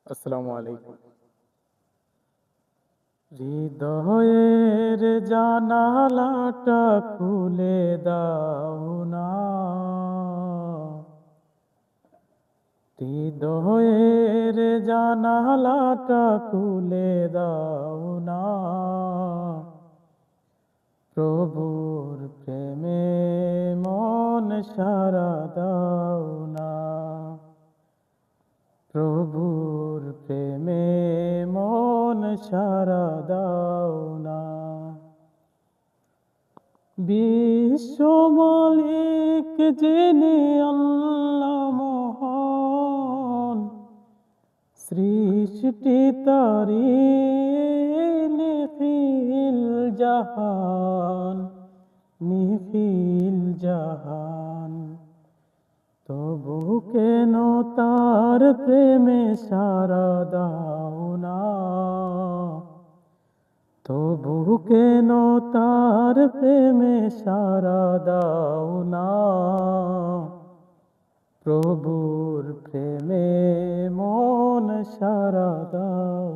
আসসালামু আলাইকুম। হৃদয়ের জানালাটা খুলে দাও না, হৃদয়ের জানালাটা খুলে দাও না, প্রভুর প্রেমে মন সারা দাও না, প্রভুর প্রেমে মন সারা দাও না। বিশ্ব মালিক যিনি আল্লাহ মহান, সৃষ্টি তারি নিখিল জাহান, নিখিল জাহান। তবু কেন তার প্রেমে সারা দাও না, তবু কেন তার প্রেমে সারা দাও না, প্রভুর প্রেমে মন সারা দাও